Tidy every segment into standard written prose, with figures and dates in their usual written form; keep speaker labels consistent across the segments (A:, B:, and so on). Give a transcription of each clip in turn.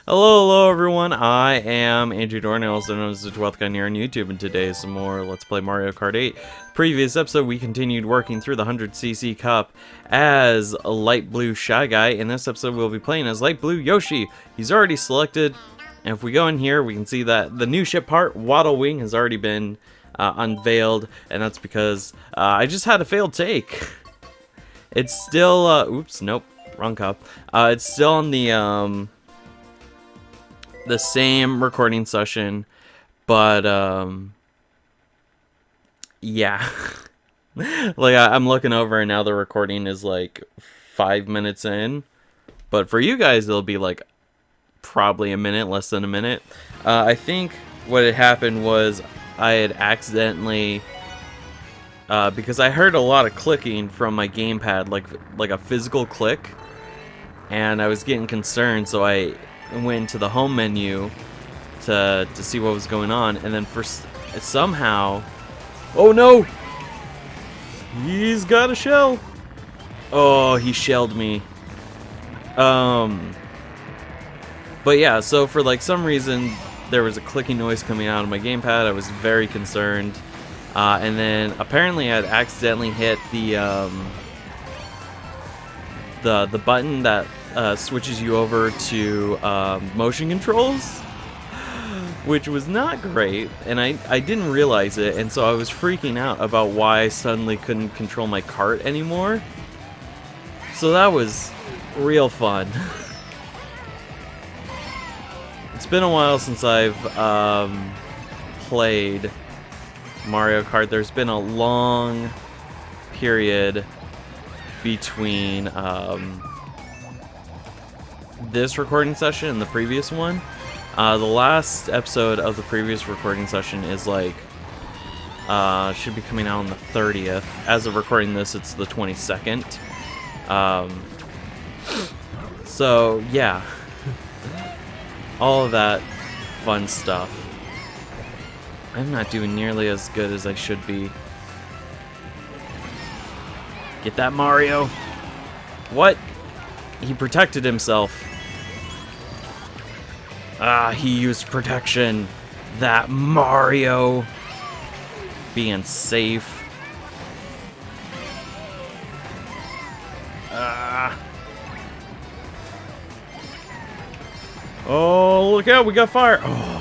A: Hello everyone. I am Andrew Dorn, also known as the 12th guy here on YouTube, and today is some more Let's Play Mario Kart 8. Previous episode, we continued working through the 100cc Cup as a light blue Shy Guy. In this episode, we'll be playing as light blue Yoshi. He's already selected, and if we go in here, we can see that the new ship part, Waddle Wing, has already been unveiled, and that's because I just had a failed take. It's still, oops, nope, wrong cup. It's still on the same recording session, but yeah. Like I'm looking over and now the recording is like 5 minutes in, but for you guys it'll be like probably a minute, less than a minute. I think what had happened was I had accidentally because I heard a lot of clicking from my gamepad, like a physical click, and I was getting concerned, so I went to the home menu to see what was going on, and then somehow, oh no, he's got a shell. Oh, he shelled me. But yeah, so for like some reason there was a clicking noise coming out of my gamepad. I was very concerned, and then apparently I'd accidentally hit the button that switches you over to motion controls, which was not great, and I didn't realize it, and so I was freaking out about why I suddenly couldn't control my cart anymore. So that was real fun. It's been a while since I've played Mario Kart. There's been a long period between this recording session and the previous one. The last episode of the previous recording session is like should be coming out on the 30th. As of recording this, it's the 22nd. So yeah, all of that fun stuff. I'm not doing nearly as good as I should be. Get that, Mario. What? He protected himself. Ah, he used protection. That Mario. Being safe. Ah. Oh, look out, we got fire. Oh.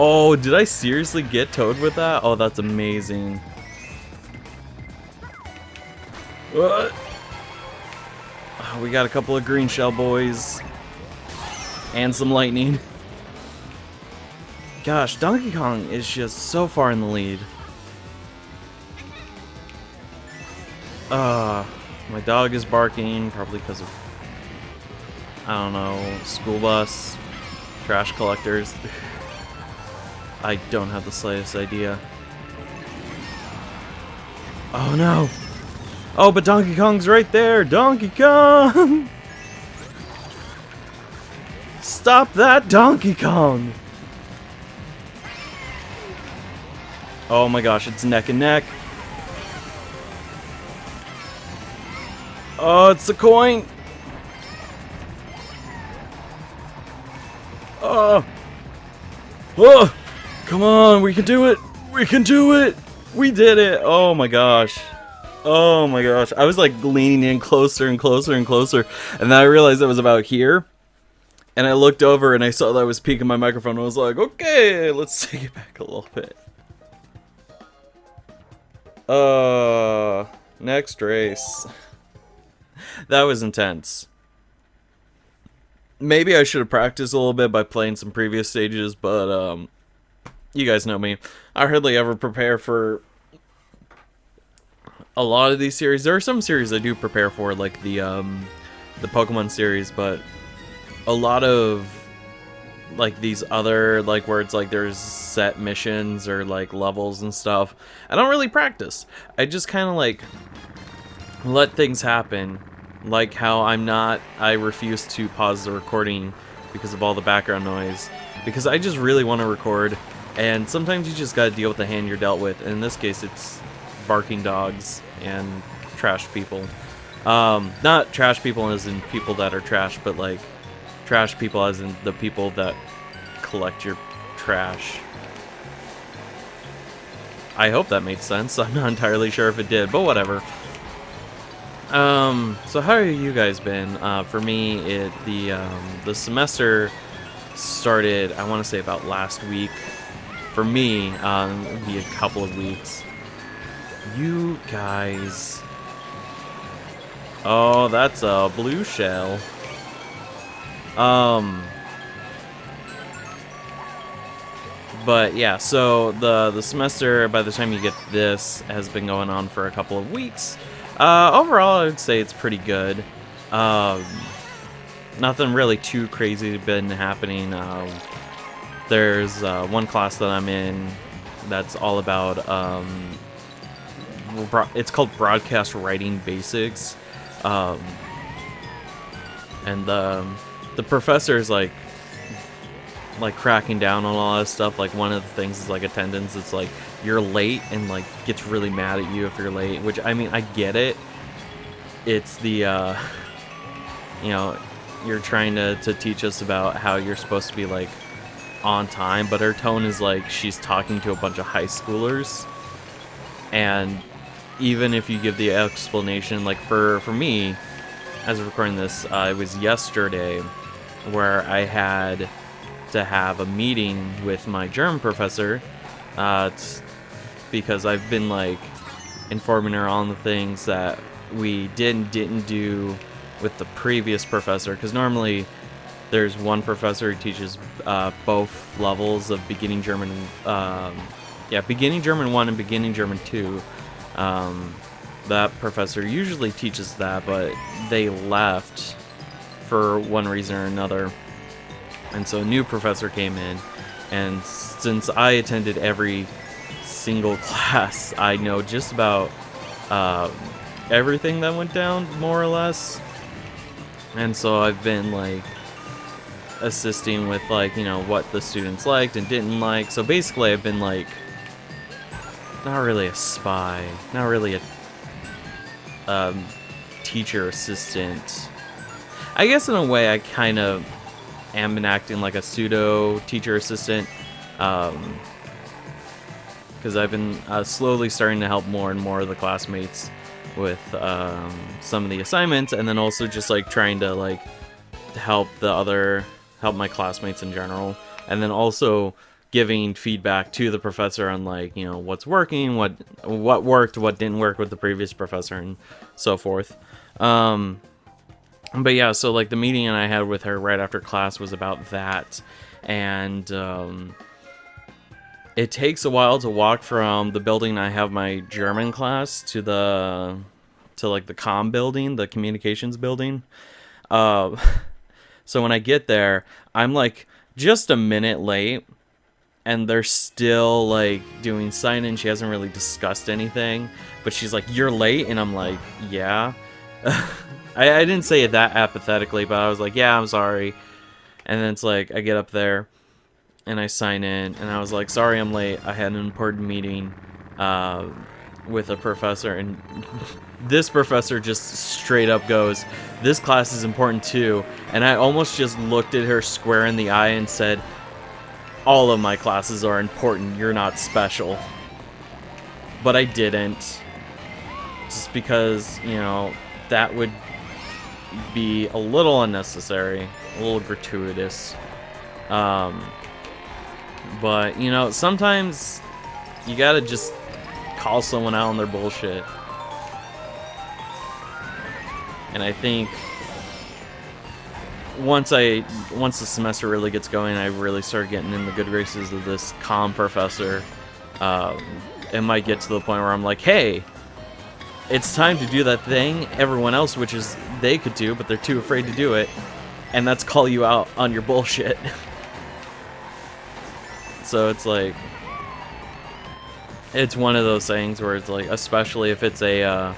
A: Oh, did I seriously get Toad with that? Oh, that's amazing. What? Oh, we got a couple of green shell boys. And some lightning. Gosh, Donkey Kong is just so far in the lead. My dog is barking, probably because of, I don't know, school bus, trash collectors. I don't have the slightest idea. Oh no! Oh, but Donkey Kong's right there! Donkey Kong! Stop that, Donkey Kong! Oh my gosh, it's neck and neck. Oh, it's the coin! Oh! Oh! Come on, we can do it! We can do it! We did it! Oh my gosh. Oh my gosh. I was like leaning in closer and closer and closer, and then I realized it was about here. And I looked over and I saw that I was peeking my microphone. I was like, okay, let's take it back a little bit. Next race. That was intense. Maybe I should have practiced a little bit by playing some previous stages, but you guys know me. I hardly ever prepare for a lot of these series. There are some series I do prepare for, like the Pokemon series, but a lot of like these other, like where it's like there's set missions or like levels and stuff, I don't really practice. I just kind of like let things happen, like how I refuse to pause the recording because of all the background noise, because I just really want to record, and sometimes you just gotta deal with the hand you're dealt with, and in this case it's barking dogs and trash people. Not trash people as in people that are trash, but like trash people as in the people that collect your trash. I hope that made sense. I'm not entirely sure if it did, but whatever. So how have you guys been? For me, the semester started, I want to say about last week. For me, it would be a couple of weeks. You guys... Oh, that's a blue shell. But yeah, so the semester, by the time you get this, has been going on for a couple of weeks. Overall, I would say it's pretty good. Nothing really too crazy been happening. There's one class that I'm in that's all about, it's called Broadcast Writing Basics. And the professor is like cracking down on all this stuff. Like, one of the things is like attendance. It's like you're late and like gets really mad at you if you're late, which, I mean, I get it. It's the you know, you're trying to teach us about how you're supposed to be like on time, but her tone is like she's talking to a bunch of high schoolers. And even if you give the explanation, like for me, as of recording this, it was yesterday where I had to have a meeting with my German professor, because I've been like informing her on the things that we didn't do with the previous professor, because normally there's one professor who teaches both levels of beginning German, beginning German 1 and beginning German 2. That professor usually teaches that, but they left for one reason or another. And so a new professor came in, and since I attended every single class, I know just about everything that went down, more or less. And so I've been like assisting with like, you know, what the students liked and didn't like. So basically I've been like, not really a spy, not really a teacher assistant. I guess in a way I kind of am been acting like a pseudo teacher assistant, because I've been slowly starting to help more and more of the classmates with some of the assignments, and then also just like trying to like help my classmates in general, and then also giving feedback to the professor on like, you know, what's working, what worked, what didn't work with the previous professor, and so forth. But yeah, so like the meeting I had with her right after class was about that, and it takes a while to walk from the building I have my German class to like the comm building, the communications building. So when I get there, I'm like just a minute late, and they're still like doing sign-in. She hasn't really discussed anything, but she's like, "You're late," and I'm like, "Yeah." I didn't say it that apathetically, but I was like, "Yeah, I'm sorry." And then it's like I get up there and I sign in, and I was like, "Sorry, I'm late. I had an important meeting with a professor," and this professor just straight up goes, "This class is important too." And I almost just looked at her square in the eye and said, "All of my classes are important. You're not special." But I didn't, just because, you know, that would be a little unnecessary, a little gratuitous. But, you know, sometimes you gotta just call someone out on their bullshit. And I think once the semester really gets going, I really start getting in the good graces of this comm professor. It might get to the point where I'm like, "Hey, it's time to do that thing everyone else wishes they could do, but they're too afraid to do it, and that's call you out on your bullshit." So it's like, it's one of those things where it's like, especially if it's a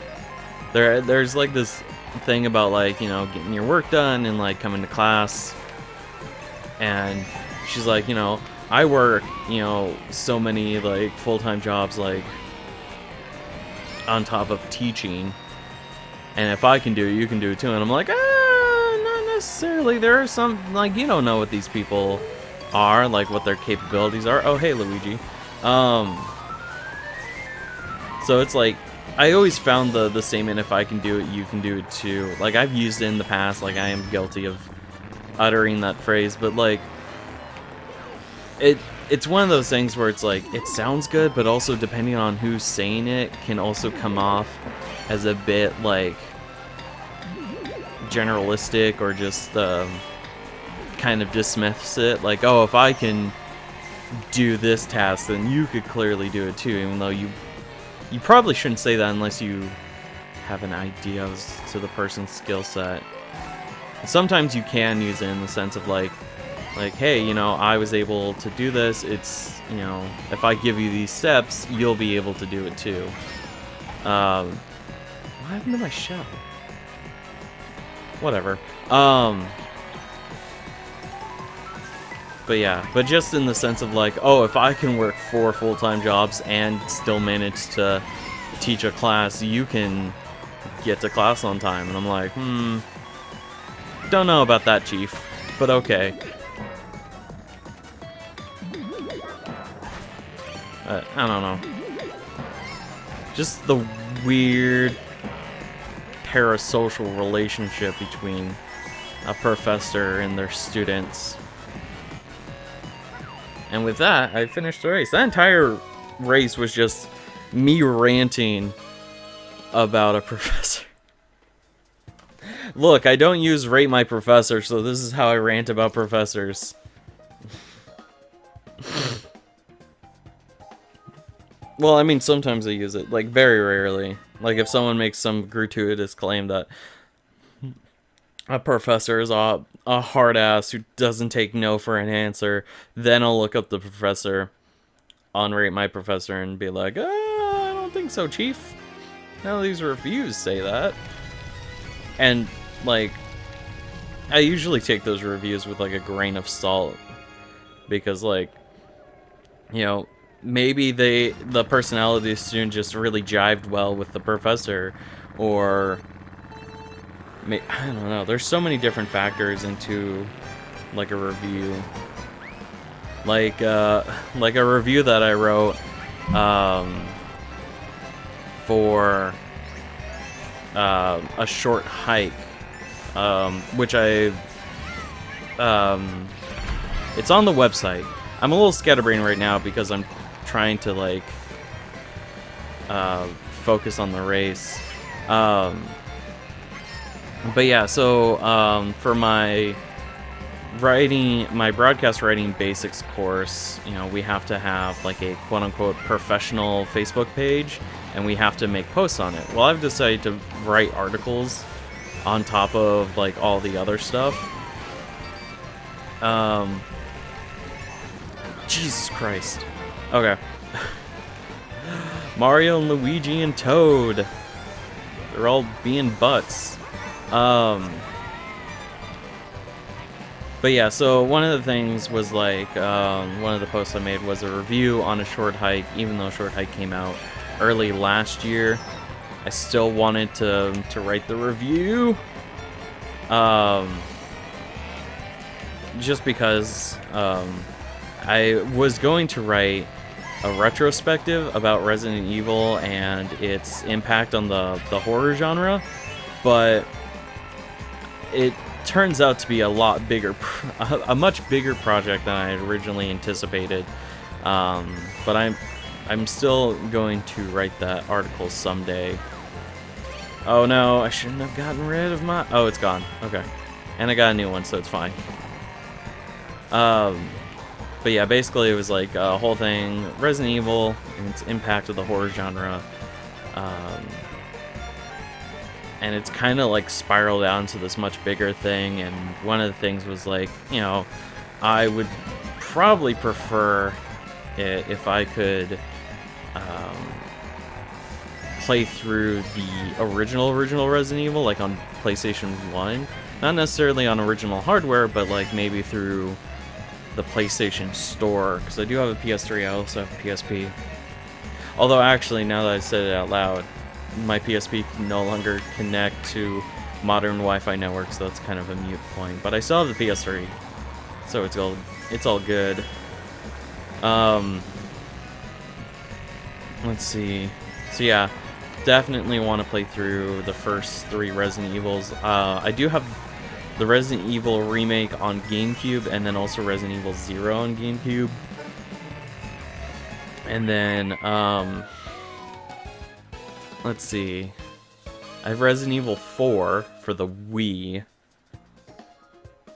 A: there's like this thing about like, you know, getting your work done and like coming to class, and she's like, "You know, I work, you know, so many like full-time jobs like on top of teaching, And if I can do it, you can do it too. And I'm like, not necessarily. There are some, like, you don't know what these people are, like what their capabilities are. Oh, hey, Luigi. So it's like, I always found the statement, if I can do it, you can do it too. Like, I've used it in the past, like, I am guilty of uttering that phrase, but, like, it's one of those things where it's like, it sounds good, but also depending on who's saying it, can also come off as a bit, like, generalistic, or just kind of dismiss it. Like, oh, if I can do this task, then you could clearly do it too, even though you probably shouldn't say that unless you have an idea as to the person's skill set. Sometimes you can use it in the sense of like, hey, you know, I was able to do this. It's, you know, if I give you these steps, you'll be able to do it too. What happened to my shell? Whatever. But yeah, but just in the sense of like, oh, if I can work 4 full-time jobs and still manage to teach a class, you can get to class on time. And I'm like, don't know about that, Chief, but okay. I don't know. Just the weird parasocial relationship between a professor and their students. And with that, I finished the race. That entire race was just me ranting about a professor. Look, I don't use rate my professor, so this is how I rant about professors. Well, I mean, sometimes I use it, like, very rarely. Like, if someone makes some gratuitous claim that a professor is a hard ass who doesn't take no for an answer, then I'll look up the professor on Rate My Professor and be like, I don't think so, Chief. None of these reviews say that. And, like, I usually take those reviews with, like, a grain of salt. Because, like, you know, maybe the personality of the student just really jived well with the professor, or I don't know. There's so many different factors into, like, a review. Like a review that I wrote for a short hike, which it's on the website. I'm a little scatterbrained right now because I'm trying to, like, focus on the race. But yeah, so for my broadcast writing basics course, you know, we have to have, like, a quote-unquote professional Facebook page, and we have to make posts on it. Well, I've decided to write articles on top of, like, all the other stuff. Jesus Christ. Okay. Mario and Luigi and Toad. They're all being butts. But yeah, so one of the things was, like, one of the posts I made was a review on a short hike. Even though short hike came out early last year, I still wanted to write the review. Just because I was going to write a retrospective about Resident Evil and its impact on the horror genre, but it turns out to be a lot bigger, a much bigger project than I had originally anticipated. But I'm still going to write that article someday. Oh no, I shouldn't have gotten rid of my... Oh, it's gone. Okay. And I got a new one, so it's fine. But yeah, basically it was like a whole thing, Resident Evil and its impact of the horror genre. And it's kind of, like, spiraled out into this much bigger thing, and one of the things was, like, you know, I would probably prefer it if I could play through the original Resident Evil, like, on PlayStation 1. Not necessarily on original hardware, but, like, maybe through the PlayStation Store, because I do have a PS3, I also have a PSP. Although, actually, now that I said it out loud, my PSP can no longer connect to modern Wi-Fi networks, so that's kind of a mute point. But I still have the PS3, so it's all good. Let's see. So yeah, definitely want to play through the first 3 Resident Evils. I do have the Resident Evil remake on GameCube, and then also Resident Evil 0 on GameCube. And then, let's see. I have Resident Evil 4 for the Wii.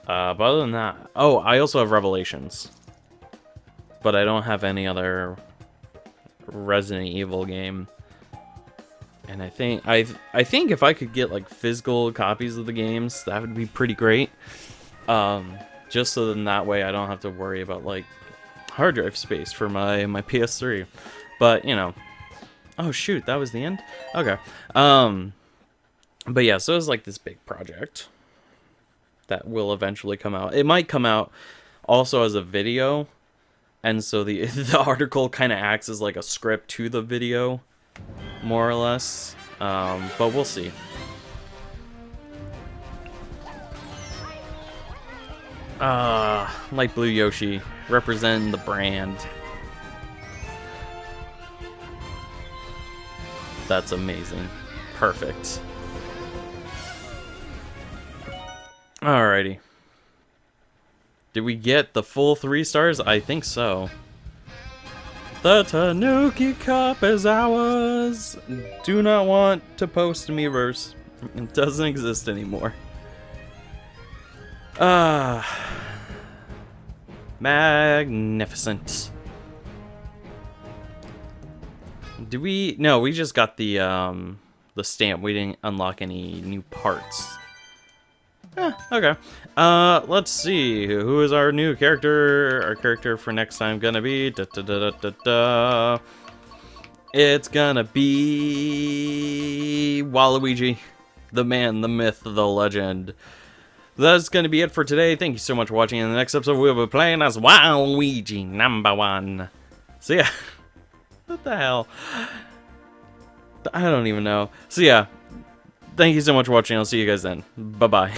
A: But other than that... Oh, I also have Revelations. But I don't have any other Resident Evil game. And I think if I could get like physical copies of the games, that would be pretty great. Just so then that way I don't have to worry about like hard drive space for my PS3. But you know, oh shoot, that was the end. Okay. But yeah, so it's like this big project that will eventually come out. It might come out also as a video, and so the article kind of acts as like a script to the video, more or less. But we'll see. Light blue Yoshi, representing the brand. That's amazing. Perfect. Alrighty. Did we get the full 3 stars? I think so. The Tanuki Cup is ours. Do not want to post Miiverse. It doesn't exist anymore. Magnificent. Did we? No, we just got the stamp. We didn't unlock any new parts. Okay. Let's see. Who is our new character? Our character for next time gonna be It's gonna be Waluigi, the man, the myth, the legend. That's gonna be it for today. Thank you so much for watching. In the next episode, we'll be playing as Waluigi #1. So yeah. What the hell? I don't even know. So yeah. Thank you so much for watching. I'll see you guys then. Bye-bye.